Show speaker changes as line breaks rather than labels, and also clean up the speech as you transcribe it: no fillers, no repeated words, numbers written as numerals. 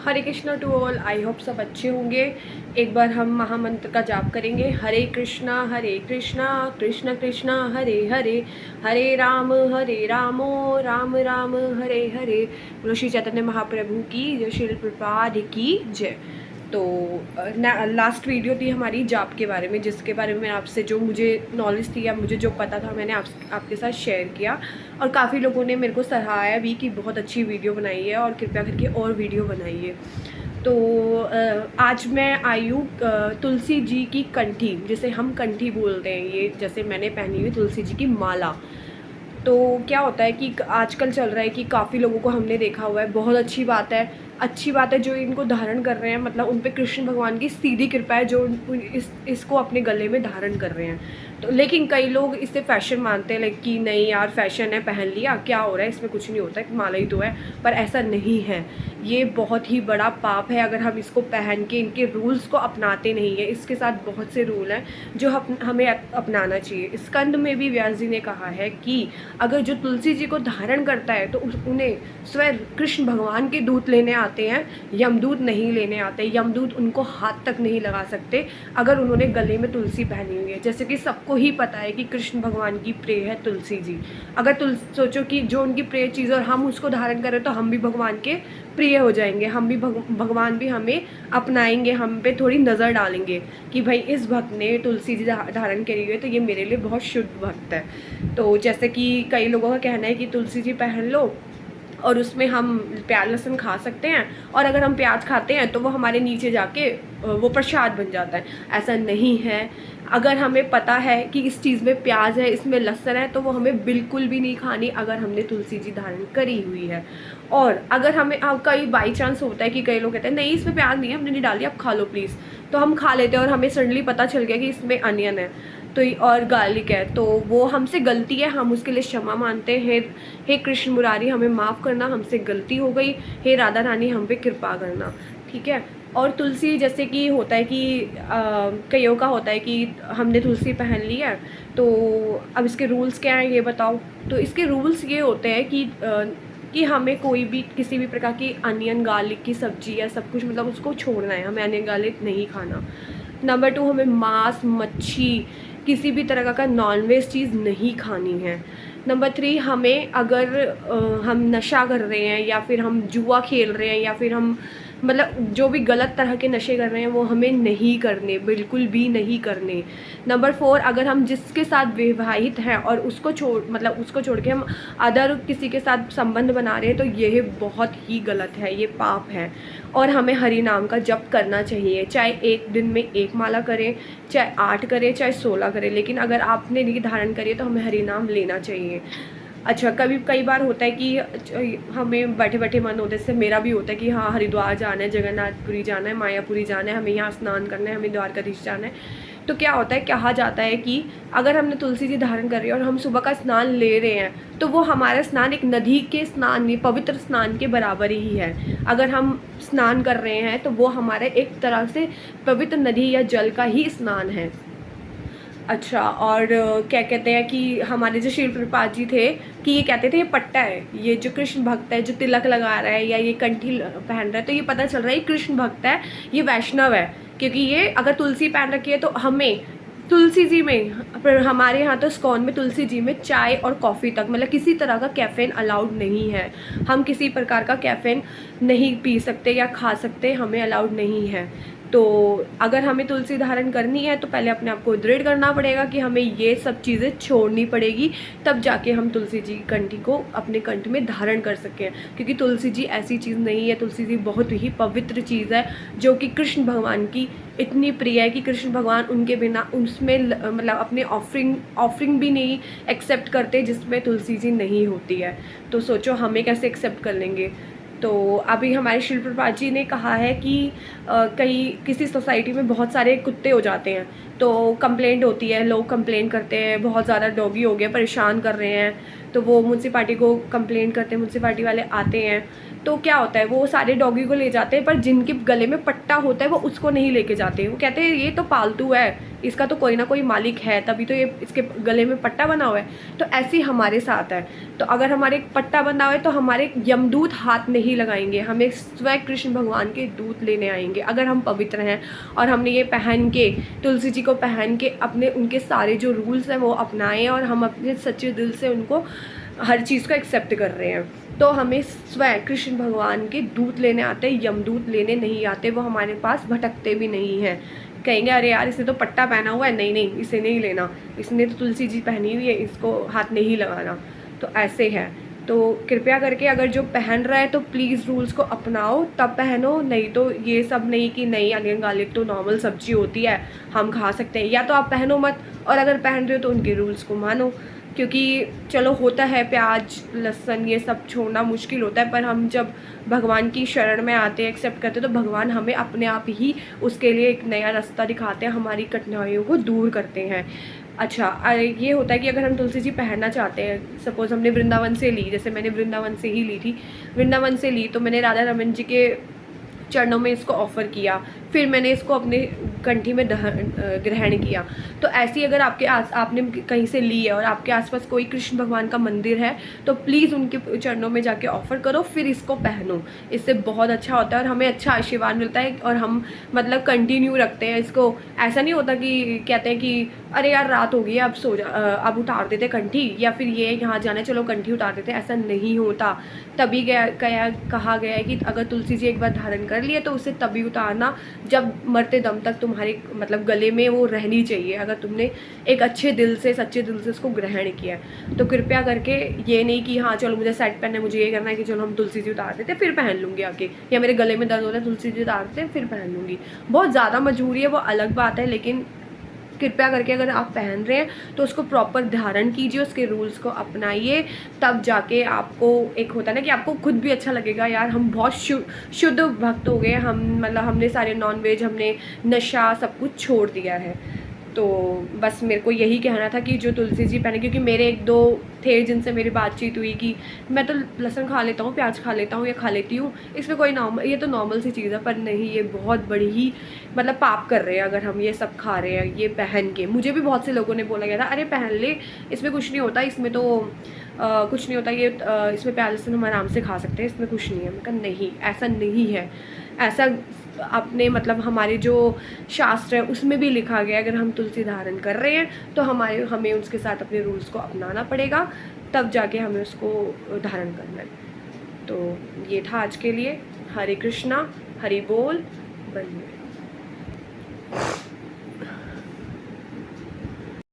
Hare Krishna to all. I hope सब अच्छे होंगे। एक बार हम महामंत्र का जाप करेंगे। हरे कृष्णा कृष्ण कृष्णा हरे हरे, हरे रामो राम राम हरे हरे। बोलो श्री चैतन्य महाप्रभु की जय, श्रील प्रभुपाद की जय। तो लास्ट वीडियो थी हमारी जाप के बारे में, जिसके बारे में आपसे जो मुझे नॉलेज थी या मुझे जो पता था मैंने आपके साथ शेयर किया, और काफ़ी लोगों ने मेरे को सराहाया भी कि बहुत अच्छी वीडियो बनाई है और कृपया करके और वीडियो बनाइए। तो आज मैं आई हूँ तुलसी जी की कंठी, जिसे हम कंठी बोलते हैं। ये जैसे मैंने पहनी हुई तुलसी जी की माला। तो क्या होता है कि आजकल चल रहा है कि काफ़ी लोगों को हमने देखा हुआ है, बहुत अच्छी बात है जो इनको धारण कर रहे हैं, मतलब उन पे कृष्ण भगवान की सीधी कृपा है जो इसको अपने गले में धारण कर रहे हैं। तो लेकिन कई लोग इसे फैशन मानते हैं, लाइक कि नहीं यार फैशन है, पहन लिया, क्या हो रहा है, इसमें कुछ नहीं होता है, माला ही तो है। पर ऐसा नहीं है, ये बहुत ही बड़ा पाप है अगर हम इसको पहन के इनके रूल्स को अपनाते नहीं है। इसके साथ बहुत से रूल हैं जो हमें अपनाना चाहिए। स्कंद में भी व्यास जी ने कहा है कि अगर जो तुलसी जी को धारण करता है तो उन्हें स्वयं कृष्ण भगवान के दूत लेने आते हैं, यमदूत नहीं लेने आते। यमदूत उनको हाथ तक नहीं लगा सकते अगर उन्होंने गले में तुलसी पहनी हुई है। जैसे कि सबको ही पता है कि कृष्ण भगवान की प्रिय है तुलसी जी। अगर सोचो कि जो उनकी प्रिय चीज़ और हम उसको धारण करें तो हम भी भगवान के प्रिय हो जाएंगे, हम भी भगवान भी हमें अपनाएंगे, हम पे थोड़ी नज़र डालेंगे कि भाई इस भक्त ने तुलसी जी धारण करी हुई है तो ये मेरे लिए बहुत शुद्ध भक्त है। तो जैसे कि कई लोगों का कहना है कि तुलसी जी पहन लो और उसमें हम प्याज लहसुन खा सकते हैं, और अगर हम प्याज खाते हैं तो वो हमारे नीचे जाके वो प्रसाद बन जाता है। ऐसा नहीं है। अगर हमें पता है कि इस चीज़ में प्याज है, इसमें लहसुन है, तो वो हमें बिल्कुल भी नहीं खानी अगर हमने तुलसी जी धारण करी हुई है। और अगर हमें कई बाई चांस होता है कि कई लोग कहते हैं नहीं इसमें प्याज नहीं है, हमने नहीं डाली, आप खा लो प्लीज़। तो हम खा लेते हैं और हमें सडनली पता चल गया कि इसमें अनियन है तो और गार्लिक है, तो वो हमसे गलती है, हम उसके लिए क्षमा मानते हैं। हे कृष्ण मुरारी हमें माफ़ करना, हमसे गलती हो गई। हे राधा रानी हम पे कृपा करना, ठीक है। और तुलसी जैसे कि होता है कि कईयों का होता है कि हमने तुलसी पहन ली है तो अब इसके रूल्स क्या हैं ये बताओ। तो इसके रूल्स ये होते हैं कि हमें कोई भी किसी भी प्रकार की अनियन गार्लिक की सब्जी या सब कुछ, मतलब उसको छोड़ना है, हमें अनियन गार्लिक नहीं खाना। नंबर 2, हमें मांस मच्छी किसी भी तरह का नॉनवेज चीज़ नहीं खानी है। नंबर 3, हमें अगर हम नशा कर रहे हैं या फिर हम जुआ खेल रहे हैं या फिर हम मतलब जो भी गलत तरह के नशे कर रहे हैं वो हमें नहीं करने, बिल्कुल भी नहीं करने। नंबर 4, अगर हम जिसके साथ विवाहित हैं और उसको छोड़ के हम अदर किसी के साथ संबंध बना रहे हैं तो यह बहुत ही गलत है, ये पाप है। और हमें हरि नाम का जप करना चाहिए, चाहे एक दिन में 1 माला करें, चाहे 8 करें, चाहे 16 करें, लेकिन अगर आपने नहीं धारण करी तो हमें हरि नाम लेना चाहिए। अच्छा, कई बार होता है कि हमें बैठे बैठे मन होता है, जैसे मेरा भी होता है कि हाँ हरिद्वार जाना है, जगन्नाथपुरी जाना है, मायापुरी जाना है, हमें यहाँ स्नान करना है, हमें द्वारकाधीश जाना है। तो क्या होता है, कहा जाता है कि अगर हमने तुलसी जी धारण कर रही है और हम सुबह का स्नान ले रहे हैं तो वो हमारा स्नान एक नदी के स्नान नहीं, पवित्र स्नान के बराबर ही है। अगर हम स्नान कर रहे हैं तो वो हमारे एक तरह से पवित्र नदी या जल का ही स्नान है। अच्छा, और क्या कहते हैं कि हमारे जो श्रील प्रभुपाद जी थे कि ये कहते थे ये पट्टा है, ये जो कृष्ण भक्त है जो तिलक लगा रहा है या ये कंठी पहन रहा है, तो ये पता चल रहा है ये कृष्ण भक्त है, ये वैष्णव है। क्योंकि ये अगर तुलसी पहन रखी है तो हमें तुलसी जी में, हमारे यहाँ तो इस्कॉन में तुलसी जी में चाय और कॉफ़ी तक, मतलब किसी तरह का कैफ़ीन अलाउड नहीं है। हम किसी प्रकार का कैफ़ीन नहीं पी सकते या खा सकते, हमें अलाउड नहीं है। तो अगर हमें तुलसी धारण करनी है तो पहले अपने आप को दृढ़ करना पड़ेगा कि हमें ये सब चीज़ें छोड़नी पड़ेगी, तब जाके हम तुलसी जी की कंठी को अपने कंठ में धारण कर सकें। क्योंकि तुलसी जी ऐसी चीज़ नहीं है, तुलसी जी बहुत ही पवित्र चीज़ है जो कि कृष्ण भगवान की इतनी प्रिय है कि कृष्ण भगवान उनके बिना उसमें मतलब अपने ऑफरिंग भी नहीं एक्सेप्ट करते जिसमें तुलसी जी नहीं होती है। तो सोचो हमें कैसे एक्सेप्ट कर लेंगे। तो अभी हमारे श्रील प्रभुपाद जी ने कहा है कि किसी सोसाइटी में बहुत सारे कुत्ते हो जाते हैं तो कंप्लेंट होती है, लोग कंप्लेन करते हैं बहुत ज़्यादा डॉगी हो गए, परेशान कर रहे हैं। तो वो म्यूनसिपाल्टी को कंप्लेन करते हैं, म्यूनसिपाल्टी वाले आते हैं, तो क्या होता है वो सारे डॉगी को ले जाते हैं, पर जिनके गले में पट्टा होता है वो उसको नहीं लेके जाते। वो कहते हैं ये तो पालतू है, इसका तो कोई ना कोई मालिक है, तभी तो ये इसके गले में पट्टा बना हुआ है। तो ऐसे ही हमारे साथ है। तो अगर हमारे पट्टा बना हुआ है तो हमारे यमदूत हाथ नहीं लगाएंगे, हमें स्वयं कृष्ण भगवान के दूत लेने आएंगे। अगर हम पवित्र हैं और हमने ये पहन के, तुलसी जी को पहन के अपने उनके सारे जो रूल्स हैं वो अपनाएं और हम अपने सच्चे दिल से उनको हर चीज़ को एक्सेप्ट कर रहे हैं, तो हमें स्वयं कृष्ण भगवान के दूत लेने आते हैं, यमदूत लेने नहीं आते। वो हमारे पास भटकते भी नहीं हैं। कहेंगे अरे यार इसने तो पट्टा पहना हुआ है, नहीं नहीं इसे नहीं लेना, इसने तो तुलसी जी पहनी हुई है, इसको हाथ नहीं लगाना। तो ऐसे है। तो कृपया करके अगर जो पहन रहा है तो प्लीज़ रूल्स को अपनाओ तब पहनो, नहीं तो ये सब नहीं कि नहीं अनियन गार्लिक तो नॉर्मल सब्जी होती है, हम खा सकते हैं, या तो आप पहनो मत, और अगर पहन रहे हो तो उनके रूल्स को मानो। क्योंकि चलो होता है प्याज लहसुन ये सब छोड़ना मुश्किल होता है, पर हम जब भगवान की शरण में आते हैं, एक्सेप्ट करते हैं, तो भगवान हमें अपने आप ही उसके लिए एक नया रास्ता दिखाते हैं, हमारी कठिनाइयों को दूर करते हैं। अच्छा, ये होता है कि अगर हम तुलसी जी पहनना चाहते हैं, सपोज़ हमने वृंदावन से ली, जैसे मैंने वृंदावन से ही ली थी, वृंदावन से ली तो मैंने राधा रमन जी के चरणों में इसको ऑफ़र किया, फिर मैंने इसको अपने कंठी में ग्रहण किया। तो ऐसी अगर आपने कहीं से ली है और आपके आसपास कोई कृष्ण भगवान का मंदिर है तो प्लीज़ उनके चरणों में जाके ऑफ़र करो, फिर इसको पहनो। इससे बहुत अच्छा होता है और हमें अच्छा आशीर्वाद मिलता है और हम मतलब कंटिन्यू रखते हैं इसको। ऐसा नहीं होता कि कहते हैं कि अरे यार रात हो गई है अब सो जा, अब उतार देते कंठी, या फिर ये यहाँ जाना है चलो कंठी उतार देते, ऐसा नहीं होता। तभी कहा गया है कि अगर तुलसी जी एक बार धारण कर लिए तो उसे तभी उतारना जब मरते दम तक तुम्हारे मतलब गले में वो रहनी चाहिए, अगर तुमने एक अच्छे दिल से सच्चे दिल से उसको ग्रहण किया है। तो कृपया करके ये नहीं कि हाँ चलो मुझे सेट पहनना है, मुझे ये करना है कि चलो हम तुलसी जी उतार देते फिर पहन लूँगी आके, या मेरे गले में दर्द हो रहा है तुलसी जी उतार देते फिर पहन लूँगी। बहुत ज़्यादा मजबूरी है वो अलग बात है, लेकिन कृपया करके अगर आप पहन रहे हैं तो उसको प्रॉपर धारण कीजिए, उसके रूल्स को अपनाइए, तब जाके आपको एक होता है ना कि आपको खुद भी अच्छा लगेगा, यार हम बहुत शुद्ध भक्त हो गए, हम मतलब हमने सारे नॉनवेज, हमने नशा सब कुछ छोड़ दिया है। तो बस मेरे को यही कहना था कि जो तुलसी जी पहने, क्योंकि मेरे एक दो थे जिनसे मेरी बातचीत हुई कि मैं तो लहसुन खा लेता हूँ, प्याज खा लेता हूँ या खा लेती हूँ, इसमें कोई नॉर्मल, ये तो नॉर्मल सी चीज़ है, पर नहीं ये बहुत बड़ी ही मतलब पाप कर रहे हैं अगर हम ये सब खा रहे हैं ये पहन के। मुझे भी बहुत से लोगों ने बोला गया था अरे पहन ले, इसमें कुछ नहीं होता, इसमें तो कुछ नहीं होता, ये इसमें प्याज लहसुन हम आराम से खा सकते हैं, इसमें कुछ नहीं है। मैं कहा नहीं, ऐसा नहीं है, ऐसा अपने मतलब हमारे जो शास्त्र है उसमें भी लिखा गया है, अगर हम तुलसी धारण कर रहे हैं तो हमें उसके साथ अपने रूल्स को अपनाना पड़ेगा, तब जाके हमें उसको धारण करना है। तो ये था आज के लिए। हरे कृष्णा, हरि बोल, बंदे।